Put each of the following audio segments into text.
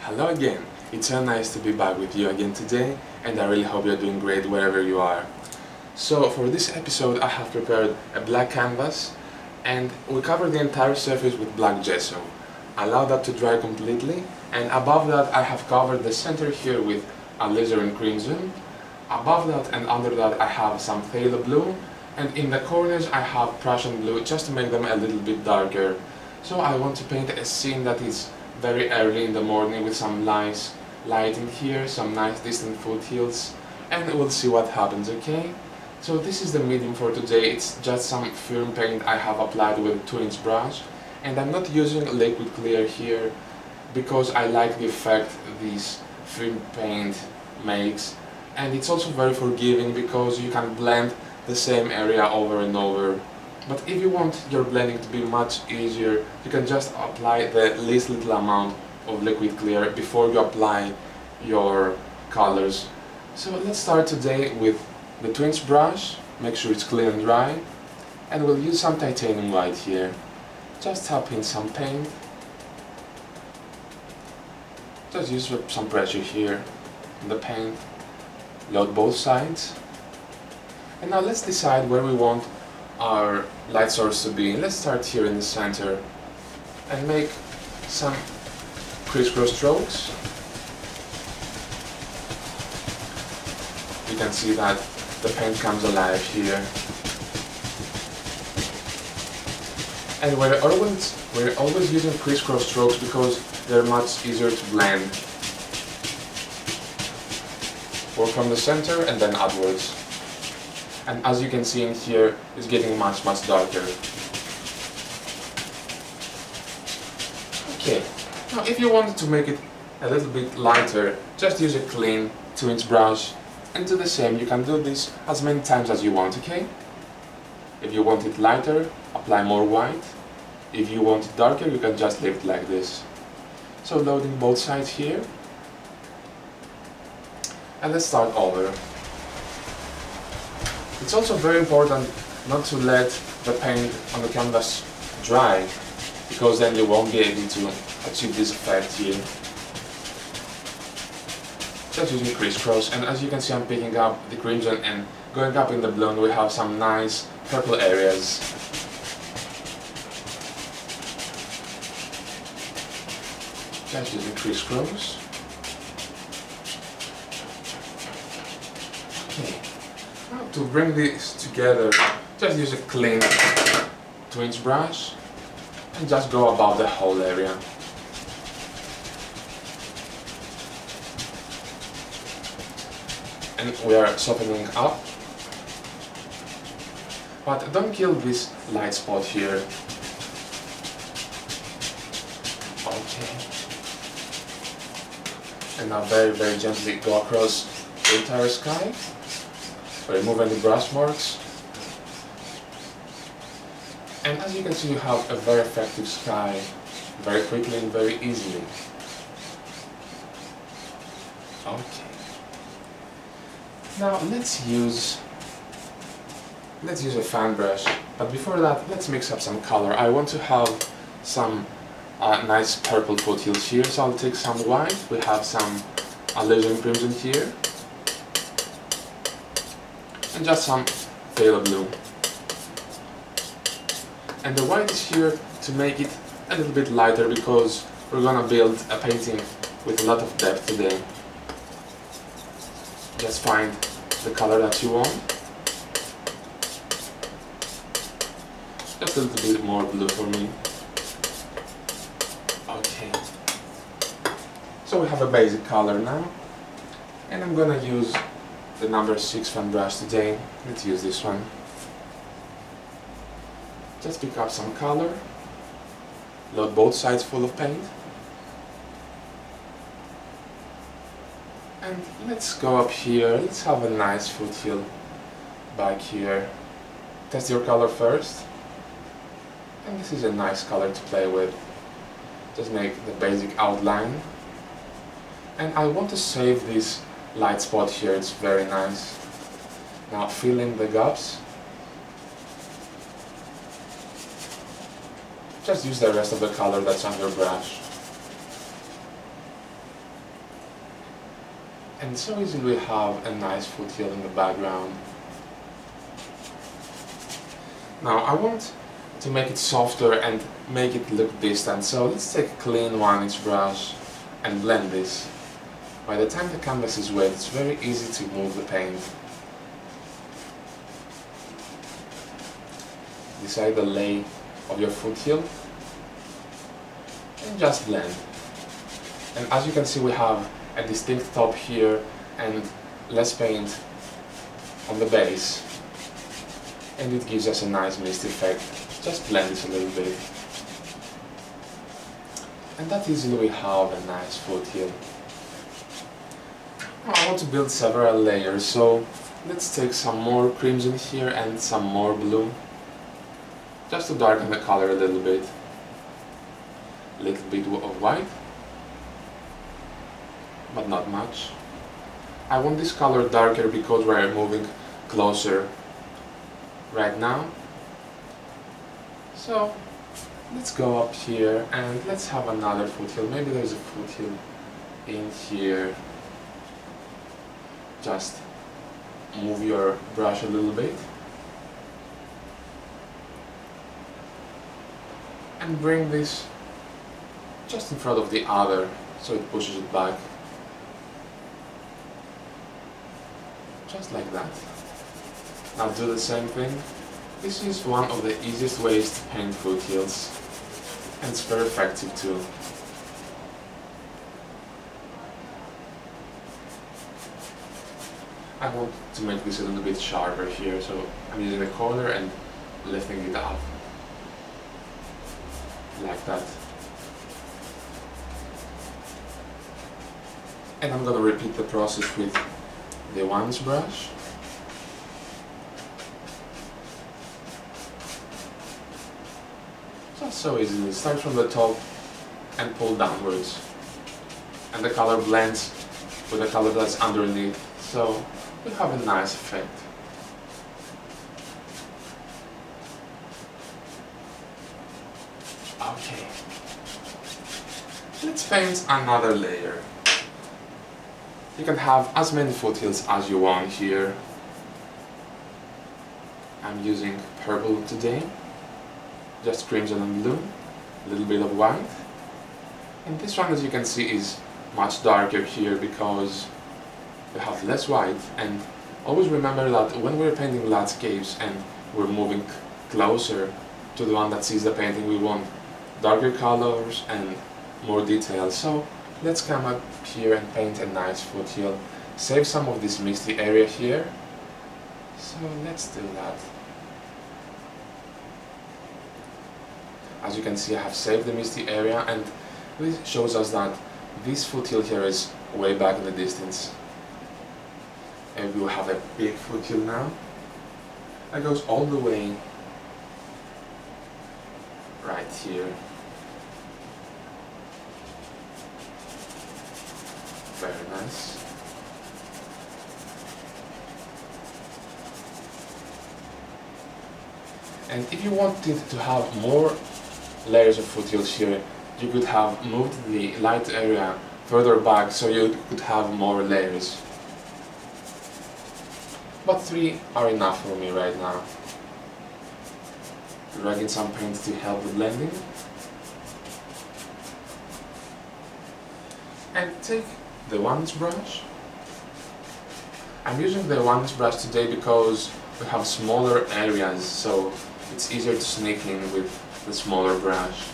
Hello again, it's so nice to be back with you again today, and I really hope you're doing great wherever you are. So for this episode I have prepared a black canvas and we cover the entire surface with black gesso. Allow that to dry completely, and above that I have covered the center here with alizarin crimson. Above that and under that I have some phthalo blue, and in the corners I have Prussian blue just to make them a little bit darker. So I want to paint a scene that is very early in the morning with some nice lighting here, some nice distant foothills, and we'll see what happens, okay? So this is the medium for today. It's just some firm paint I have applied with a 2-inch brush, and I'm not using liquid clear here because I like the effect this firm paint makes, and it's also very forgiving because you can blend the same area over and over. But if you want your blending to be much easier, you can just apply the least little amount of liquid clear before you apply your colors. So let's start today with the 2-inch brush. Make sure it's clean and dry, and we'll use some titanium white here. Just tap in some paint. Just use some pressure here on the paint. Load both sides. And now let's decide where we want our light source to be. Let's start here in the center and make some crisscross strokes. You can see that the paint comes alive here, and we're always using crisscross strokes because they're much easier to blend. Work from the center and then upwards. And as you can see in here, it's getting much darker. Okay, now if you want to make it a little bit lighter, just use a clean 2-inch brush and do the same. You can do this as many times as you want, okay? If you want it lighter, apply more white. If you want it darker, you can just leave it like this. So loading both sides here. And let's start over. It's also very important not to let the paint on the canvas dry, because then you won't be able to achieve this effect here. Just using crisscross, and as you can see I'm picking up the crimson and going up in the blue, and we have some nice purple areas. Just using crisscross. Okay. Now to bring this together, just use a clean 2-inch brush and just go above the whole area. And we are softening up, but don't kill this light spot here. Okay. And now very gently go across the entire sky. Remove any brush marks, and as you can see you have a very effective sky, very quickly and very easily. Okay. Now let's use a fan brush, but before that let's mix up some color. I want to have some nice purple foothills here, so I'll take some white. We have some alizarin crimson here, and just some phthalo blue. And the white is here to make it a little bit lighter because we're gonna build a painting with a lot of depth today. Just find the color that you want. Just a little bit more blue for me. Okay. So we have a basic color now, and I'm gonna use the number 6 fan brush today. Let's use this one. Just pick up some color, load both sides full of paint, and let's go up here. Let's have a nice foothill back here. Test your color first, and this is a nice color to play with. Just make the basic outline, and I want to save this light spot here. It's very nice. Now fill in the gaps. Just use the rest of the color that's on your brush. And so easily we have a nice foothill in the background. Now I want to make it softer and make it look distant, so let's take a clean 1-inch brush and blend this. By the time the canvas is wet, it's very easy to move the paint. Decide the lay of your foothill and just blend. And as you can see, we have a distinct top here and less paint on the base, and it gives us a nice mist effect. Just blend this a little bit, and that easily we have a nice foothill. Now I want to build several layers, so let's take some more crimson here and some more blue, just to darken the color a little bit. A little bit of white, but not much. I want this color darker because we're moving closer right now. So let's go up here and let's have another foothill. Maybe there's a foothill in here. Just move your brush a little bit and bring this just in front of the other, so it pushes it back. Just like that. Now do the same thing. This is one of the easiest ways to paint foothills, and it's very effective too. I want to make this a little bit sharper here, so I'm using the corner and lifting it up. Like that. And I'm going to repeat the process with the 1-inch brush. Just so easily. Start from the top and pull downwards. And the color blends with the color that's underneath, so we have a nice effect. Okay. Let's paint another layer. You can have as many foothills as you want here. I'm using purple today, just crimson and blue, a little bit of white. And this one, as you can see, is much darker here because we have less white. And always remember that when we're painting landscapes and we're moving closer to the one that sees the painting, we want darker colors and more detail. So let's come up here and paint a nice foothill. Save some of this misty area here. So let's do that. As you can see, I have saved the misty area, and this shows us that this foothill here is way back in the distance. And we will have a big foothill now that goes all the way right here. Very nice. And if you wanted to have more layers of foothills here, you could have moved the light area further back so you could have more layers. But 3 are enough for me right now. Drag in some paint to help the blending. And take the 1-inch brush. I'm using the 1-inch brush today because we have smaller areas, so it's easier to sneak in with the smaller brush.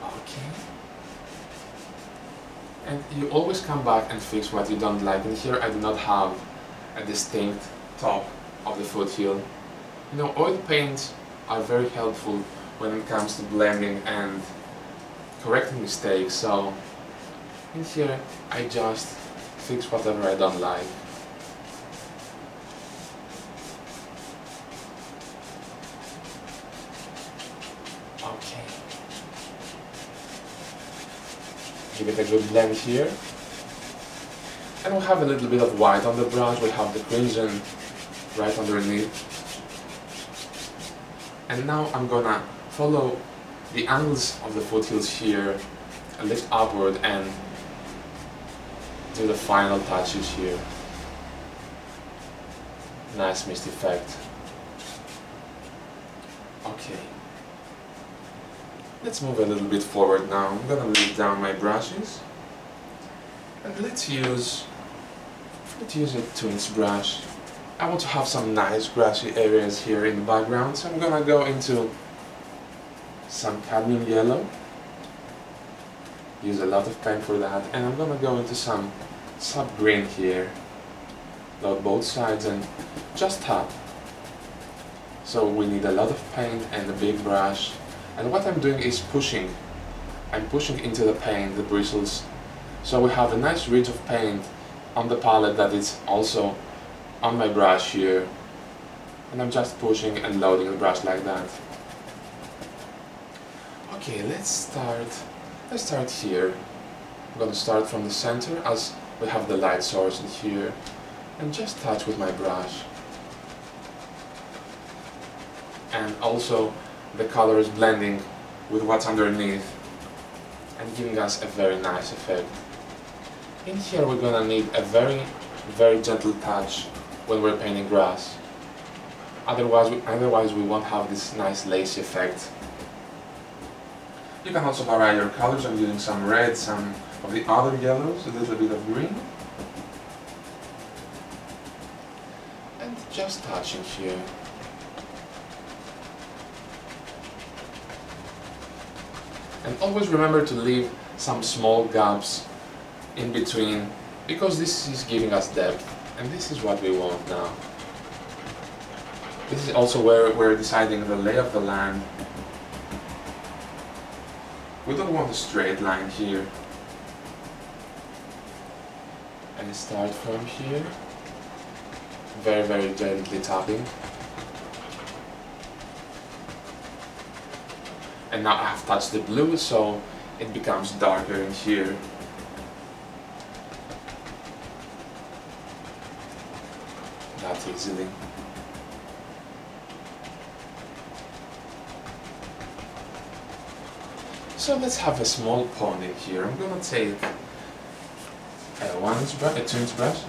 Okay. And you always come back and fix what you don't like. And here I do not have a distinct top of the foothill. You know, oil paints are very helpful when it comes to blending and correcting mistakes, so in here I just fix whatever I don't like. Okay. Give it a good blend here. And we have a little bit of white on the brush, we have the crimson right underneath. And now I'm gonna follow the angles of the foothills here lift upward and do the final touches here. Nice mist effect. Okay. Let's move a little bit forward now. I'm gonna lay down my brushes. And let's use a twins brush. I want to have some nice grassy areas here in the background, so I'm gonna go into some cadmium yellow. Use a lot of paint for that, and I'm gonna go into some sub green here. Load both sides and just tap. So we need a lot of paint and a big brush. And what I'm doing is pushing. I'm pushing into the paint, the bristles. So we have a nice ridge of paint on the palette that is also on my brush here. And I'm just pushing and loading the brush like that. Okay, let's start here. I'm going to start from the center as we have the light source in here. And just touch with my brush. And also the color is blending with what's underneath and giving us a very nice effect. In here we're gonna need a very, very gentle touch when we're painting grass. Otherwise we won't have this nice lacy effect. You can also vary your colors. I'm using some red, some of the other yellows, a little bit of green. And just touching here. And always remember to leave some small gaps in between, because this is giving us depth, and this is what we want now. This is also where we're deciding the lay of the land. We don't want a straight line here. And start from here, very, very gently tapping. And now I have touched the blue, so it becomes darker in here. That easily. So let's have a small pond in here. I'm gonna take a twins brush,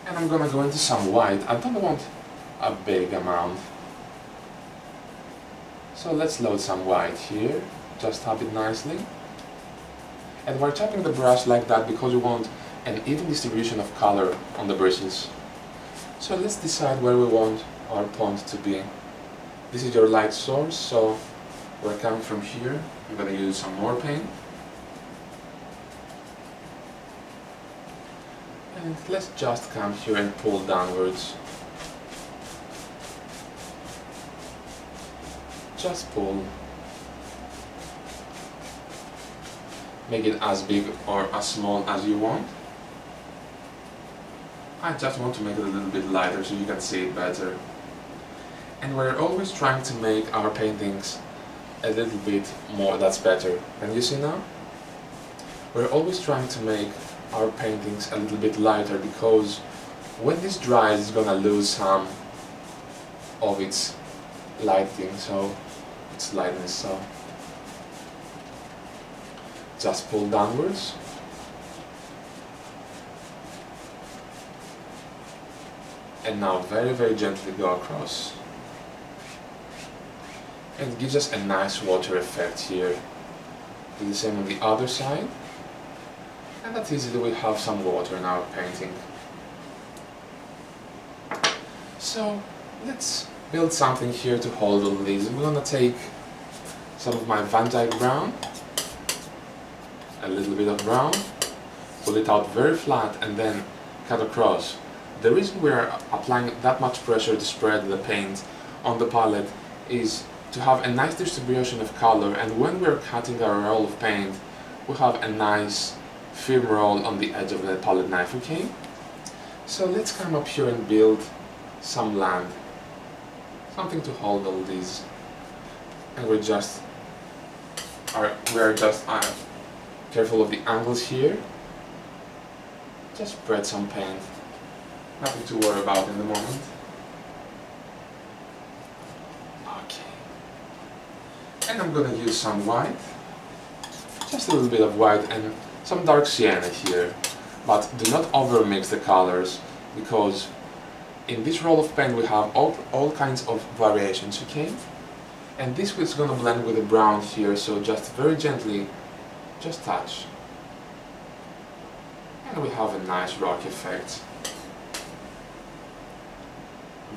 and I'm gonna go into some white. I don't want a big amount. So let's load some white here, just tap it nicely. And we're tapping the brush like that because we want an even distribution of color on the bristles. So let's decide where we want our pond to be. This is your light source, so we're coming from here. I'm going to use some more paint. And let's just come here and pull downwards. Just pull. Make it as big or as small as you want. I just want to make it a little bit lighter so you can see it better. And we're always trying to make our paintings a little bit more, that's better. Can you see now? We're always trying to make our paintings a little bit lighter, because when this dries it's gonna lose some of its lighting, so its lightness, so just pull downwards. And now very, very gently go across. And it gives us a nice water effect here. Do the same on the other side. And that easily we have some water in our painting. So let's build something here to hold all these. I'm gonna take some of my Van Dyke brown, a little bit of brown, pull it out very flat and then cut across. The reason we are applying that much pressure to spread the paint on the palette is to have a nice distribution of color, and when we're cutting our roll of paint we have a nice firm roll on the edge of the palette knife, okay? So let's come up here and build some land, something to hold all these, and we are just careful of the angles here. Just spread some paint. Nothing to worry about in the moment. Okay. And I'm gonna use some white, just a little bit of white and some dark sienna here. But do not over mix the colors, because in this roll of paint we have all kinds of variations, okay? And this is gonna blend with the brown here, so just very gently, just touch. And we have a nice rock effect.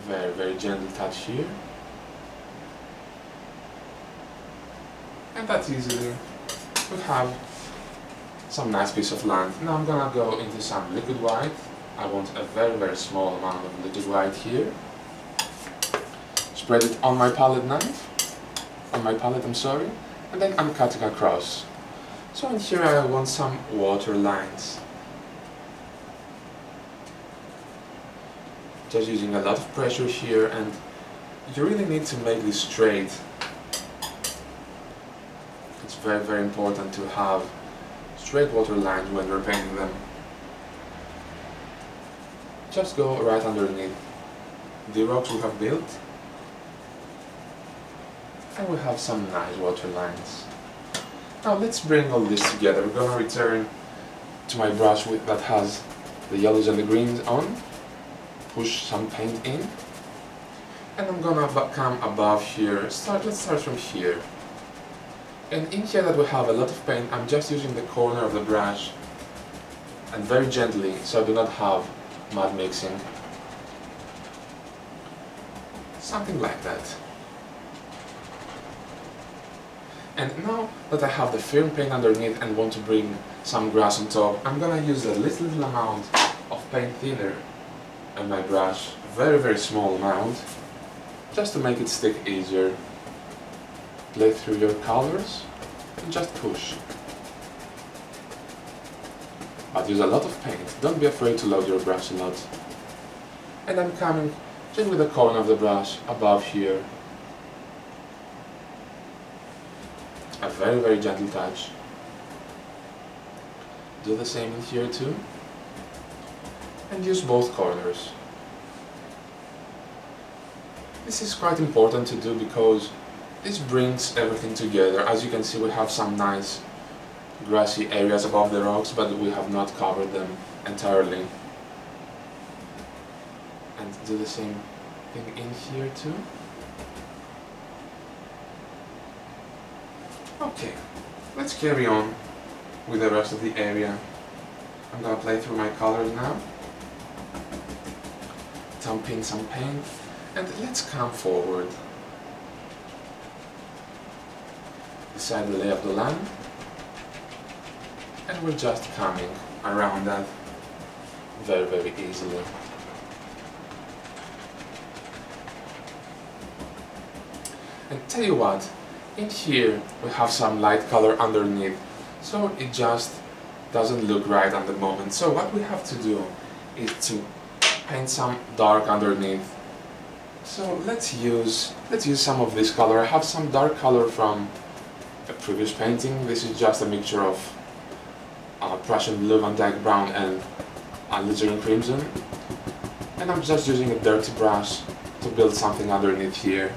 Very, very gentle touch here. And that easily we have some nice piece of land. Now I'm gonna go into some liquid white. I want a very, very small amount of liquid white here. Spread it on my palette knife. On my palette, I'm sorry. And then I'm cutting across. So in here I want some water lines. Just using a lot of pressure here, and you really need to make this straight. It's very, very important to have straight water lines when you're painting them. Just go right underneath the rocks we have built, and we have some nice water lines. Now let's bring all this together. We're gonna return to my brush that has the yellows and the greens on. Push some paint in, and I'm gonna come above here. Let's start from here. And in here that we have a lot of paint, I'm just using the corner of the brush, and very gently, so I do not have mud mixing. Something like that. And now that I have the firm paint underneath and want to bring some grass on top, I'm gonna use a little amount of paint thinner on my brush, very, very small amount, just to make it stick easier. Play through your colors and just push. But use a lot of paint, don't be afraid to load your brush a lot. And I'm coming just with the corner of the brush above here. A very, very gentle touch. Do the same in here too. And use both corners. This is quite important to do because this brings everything together. As you can see, we have some nice grassy areas above the rocks, but we have not covered them entirely. And do the same thing in here too. Okay, let's carry on with the rest of the area. I'm gonna play through my colors now. Dump in some paint, and let's come forward. Decide the lay of the land, and we're just coming around that very, very easily. And tell you what, in here we have some light color underneath, so it just doesn't look right at the moment. So what we have to do is to paint some dark underneath. So let's use some of this color. I have some dark color from a previous painting. This is just a mixture of Prussian blue, Van Dyke brown, and alizarin crimson. And I'm just using a dirty brush to build something underneath here.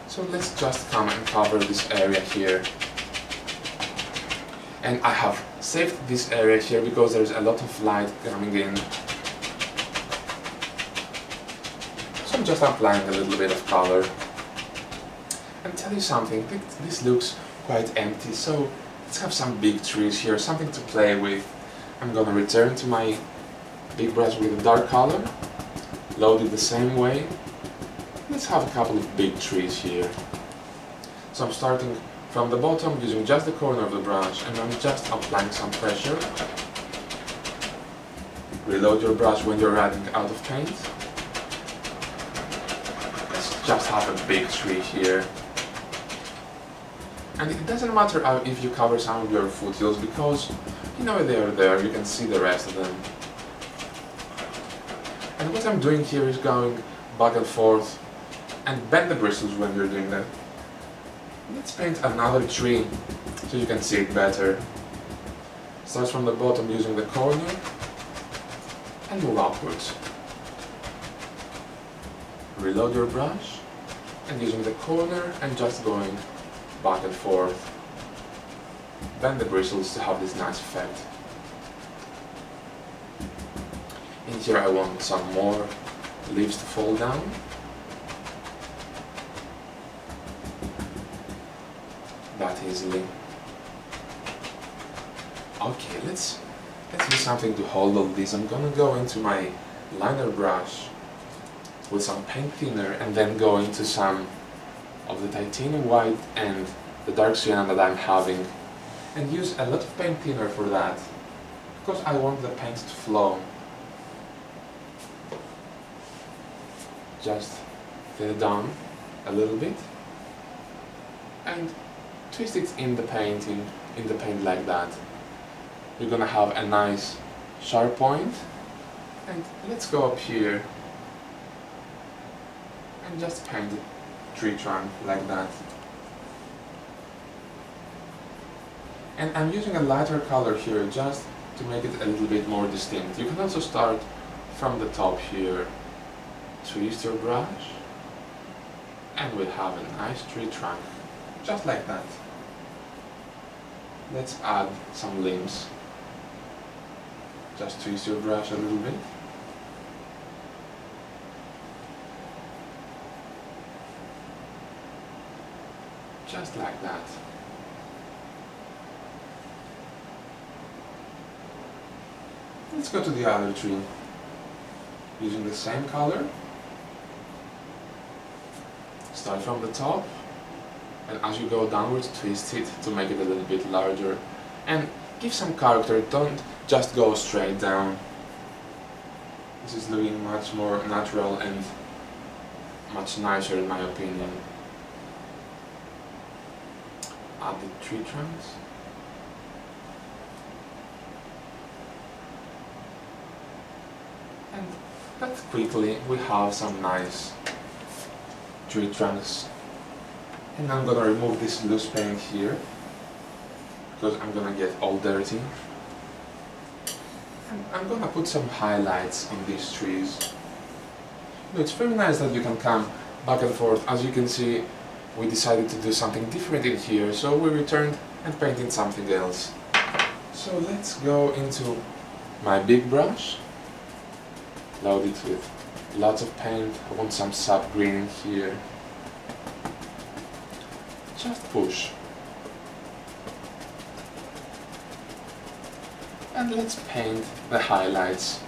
So let's just come and cover this area here. And I have saved this area here because there's a lot of light coming in. So I'm just applying a little bit of color. And tell you something, this looks quite empty, so let's have some big trees here, something to play with. I'm gonna return to my big brush with a dark color, load it the same way. Let's have a couple of big trees here. So I'm starting from the bottom using just the corner of the brush, and I'm just applying some pressure. Reload your brush when you're running out of paint. Let's just have a big tree here. And it doesn't matter if you cover some of your foothills, because you know they are there, you can see the rest of them. And what I'm doing here is going back and forth, and bend the bristles when you're doing that. Let's paint another tree so you can see it better. Start from the bottom using the corner and move upwards. Reload your brush and using the corner and just going back and forth. bend the bristles to have this nice effect. In here I want some more leaves to fall down. That easily. Okay, let's use something to hold all this. I'm gonna go into my liner brush with some paint thinner and then go into some of the titanium white and the dark sienna that I'm having, and use a lot of paint thinner for that because I want the paint to flow. Just thin it down a little bit and twist it in the paint like that. You're gonna have a nice sharp point, and let's go up here and just paint the tree trunk like that. And I'm using a lighter color here just to make it a little bit more distinct. You can also start from the top here, twist your brush, and we'll have a nice tree trunk, just like that. Let's add some limbs. Just twist your brush a little bit. Just like that. Let's go to the other tree. Using the same color. Start from the top, and as you go downwards, twist it to make it a little bit larger. And give some character, don't just go straight down. This is looking much more natural and much nicer in my opinion. Add the tree trunks. And that quickly we have some nice tree trunks. And I'm gonna remove this loose paint here because I'm gonna get all dirty. And I'm gonna put some highlights on these trees. It's very nice that you can come back and forth. As you can see, we decided to do something different in here, so we returned and painted something else. So let's go into my big brush, load it with lots of paint. I want some sap green in here. Just push. And let's paint the highlights.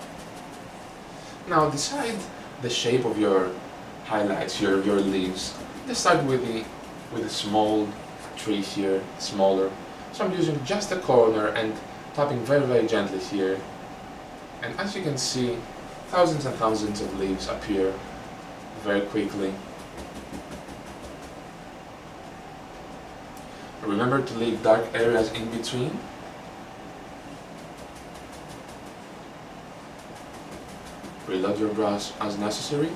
Now decide the shape of your highlights, your leaves. Let's start with the small tree here, smaller. So I'm using just the corner and tapping very, very gently here. And as you can see, thousands and thousands of leaves appear very quickly. Remember to leave dark areas in between. Reload your brush as necessary.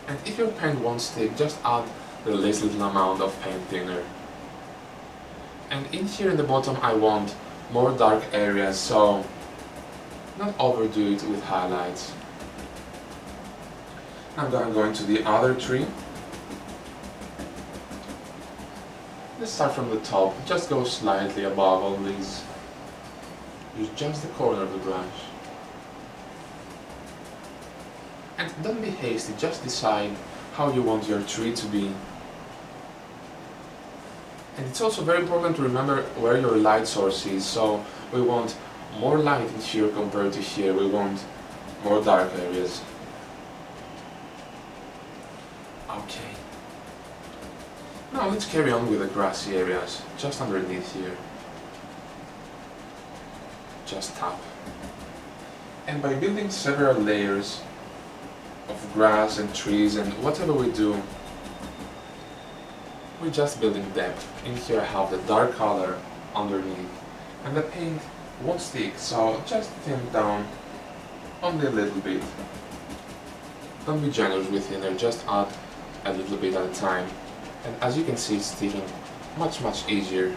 And if your paint won't stick, just add the least little amount of paint thinner. And in here in the bottom I want more dark areas, so not overdo it with highlights. I'm gonna go into the other tree. Let's start from the top, just go slightly above all these. Use just the corner of the brush. And don't be hasty, just decide how you want your tree to be. And it's also very important to remember where your light source is, so we want more light in here compared to here, we want more dark areas. Okay. Now let's carry on with the grassy areas, just underneath here. Just tap. And by building several layers of grass and trees and whatever we do, we're just building depth. In here I have the dark color underneath, and the paint won't stick, so just thin it down only a little bit. Don't be generous with thinner, just add a little bit at a time. And as you can see, it's sticking much easier.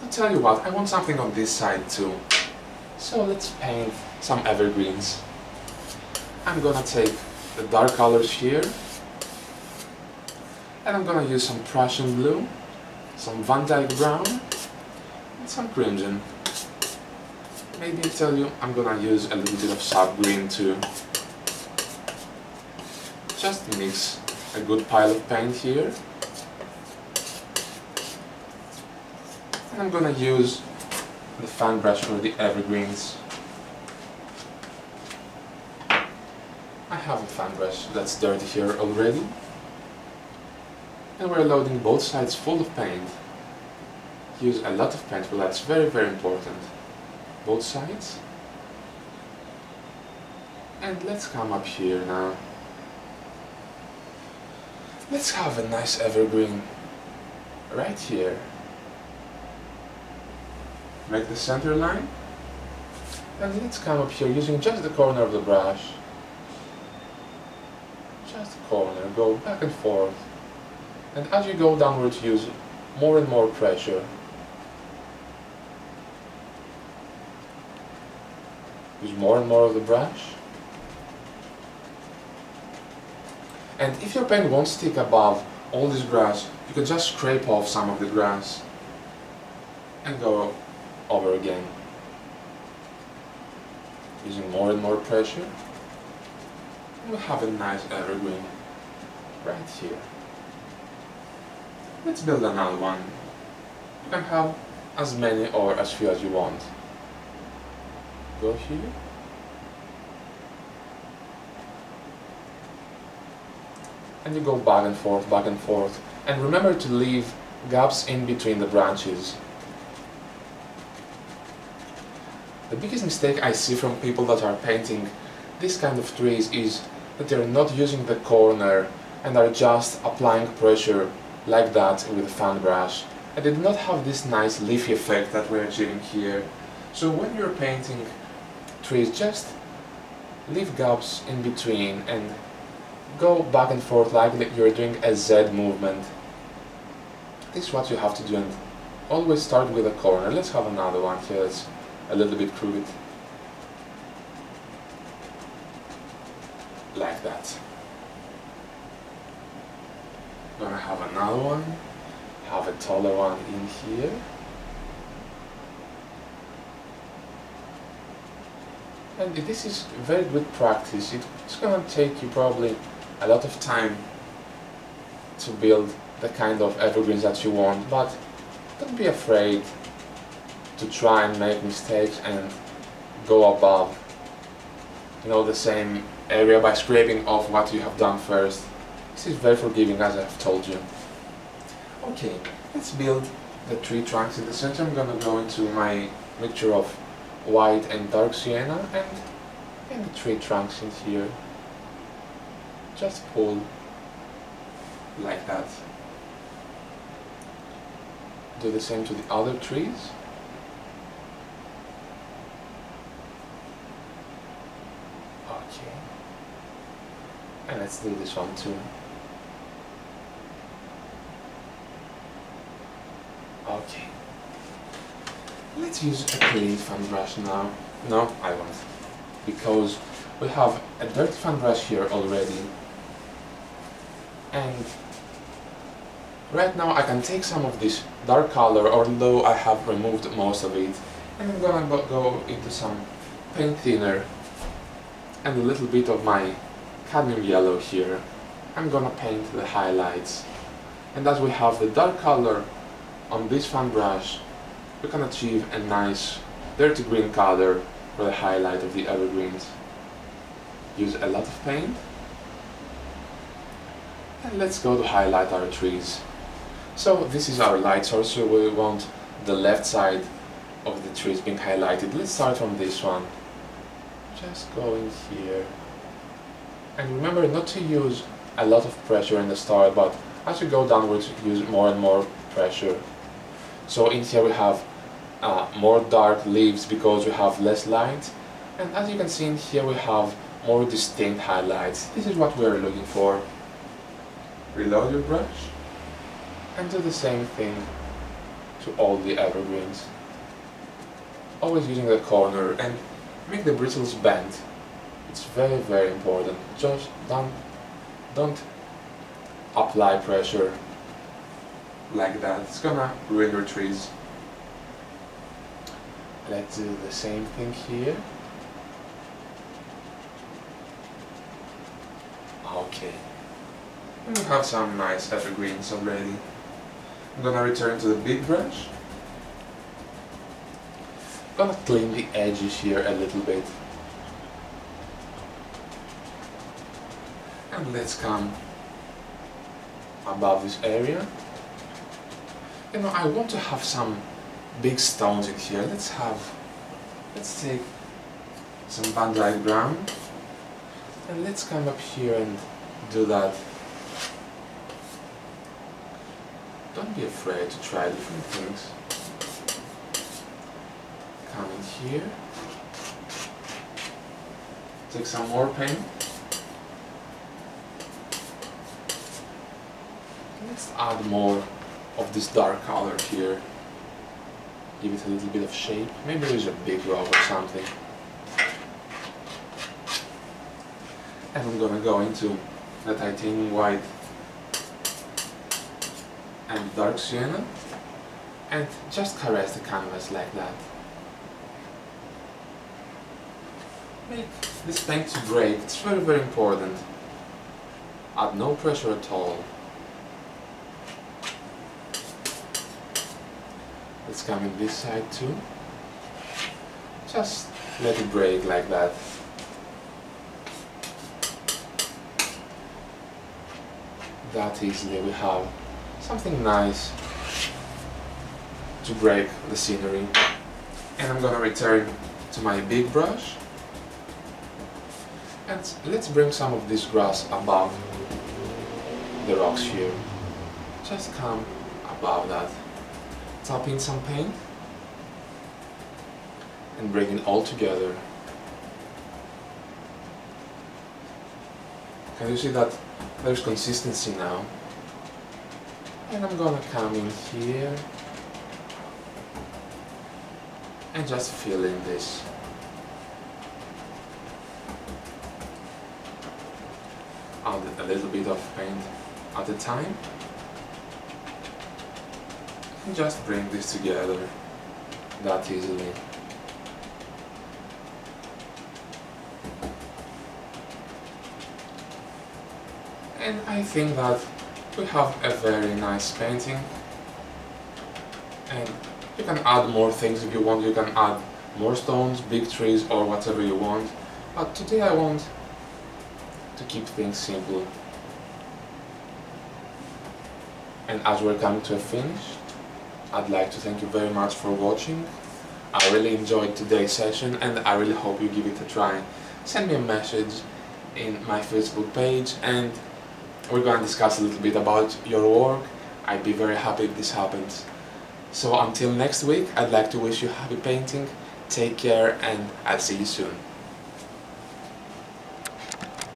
I'll tell you what, I want something on this side too. So let's paint some evergreens. I'm gonna take the dark colors here And I'm gonna use some Prussian blue, some Van Dyke brown, and some crimson. Maybe I tell you I'm gonna use a little bit of sap green too. Just mix a good pile of paint here. And I'm gonna use the fan brush for the evergreens. I have a fan brush that's dirty here already. And we're loading both sides full of paint. Use a lot of paint, well, that's very, very important. Both sides. And let's come up here now. Let's have a nice evergreen right here. Make the center line. And let's come up here using just the corner of the brush. Just the corner, go back and forth. And as you go downwards, use more and more pressure. Use more and more of the brush. And if your paint won't stick above all this grass, you can just scrape off some of the grass and go over again. Using more and more pressure, we'll have a nice evergreen right here. Let's build another one. You can have as many or as few as you want. Go here. And you go back and forth, back and forth. And remember to leave gaps in between the branches. The biggest mistake I see from people that are painting this kind of trees is that they're not using the corner and are just applying pressure like that with a fan brush, and they do not have this nice leafy effect that we're achieving here. So when you're painting trees, just leave gaps in between and go back and forth like you're doing a Z movement. This is what you have to do, and always start with a corner. Let's have another one here that's a little bit crooked. Like that. Gonna have another one, have a taller one in here. And this is very good practice. It's gonna take you probably a lot of time to build the kind of evergreens that you want, but don't be afraid to try and make mistakes and go above, you know, the same area by scraping off what you have done first. This is very forgiving, as I've told you. Okay, let's build the tree trunks in the center. I'm gonna go into my mixture of white and dark sienna and the tree trunks in here. Just pull like that. Do the same to the other trees. Okay. And let's do this one too. Okay. Let's use a clean fan brush now. No, I won't. Because we have a dirty fan brush here already. And right now I can take some of this dark color, although I have removed most of it. And I'm gonna go into some paint thinner and a little bit of my cadmium yellow here. I'm gonna paint the highlights. And as we have the dark color on this fan brush, we can achieve a nice dirty green color for the highlight of the evergreens. Use a lot of paint. And let's go to highlight our trees. So this is our light source, so we want the left side of the trees being highlighted. Let's start from this one. Just go in here. And remember not to use a lot of pressure in the start, but as you go downwards, use more and more pressure. So in here we have more dark leaves because we have less light, and as you can see in here we have more distinct highlights. This is what we are looking for. Reload your brush and do the same thing to all the evergreens. Always using the corner and make the bristles bend. It's very, very important. Just don't apply pressure like that. It's gonna ruin your trees. Let's do the same thing here. Okay. And we have some nice evergreens already. I'm gonna return to the big brush. Gonna clean the edges here a little bit. And let's come above this area. You know, I want to have some big stones in here. Let's take some Van Dyke brown and let's come up here and do that. Don't be afraid to try different things. Come in here, take some more paint. Let's add more of this dark color here. Give it a little bit of shape. Maybe there's a big rock or something. And I'm gonna go into the titanium white and dark sienna and just caress the canvas like that. Make this paint to break. It's very, very important. Add no pressure at all. Let's come in this side too. Just let it break like that. That easily we have something nice to break the scenery. And I'm gonna return to my big brush. And let's bring some of this grass above the rocks here. Just come above that. Tap in some paint and bring it all together. Can you see that there's consistency now? And I'm gonna come in here and just fill in this. Add a little bit of paint at a time. And just bring this together that easily. And I think that we have a very nice painting. And you can add more things if you want. You can add more stones, big trees, or whatever you want. But today I want to keep things simple. And as we're coming to a finish, I'd like to thank you very much for watching. I really enjoyed today's session and I really hope you give it a try. Send me a message in my Facebook page and we're going to discuss a little bit about your work. I'd be very happy if this happens. So until next week, I'd like to wish you happy painting, take care and I'll see you soon.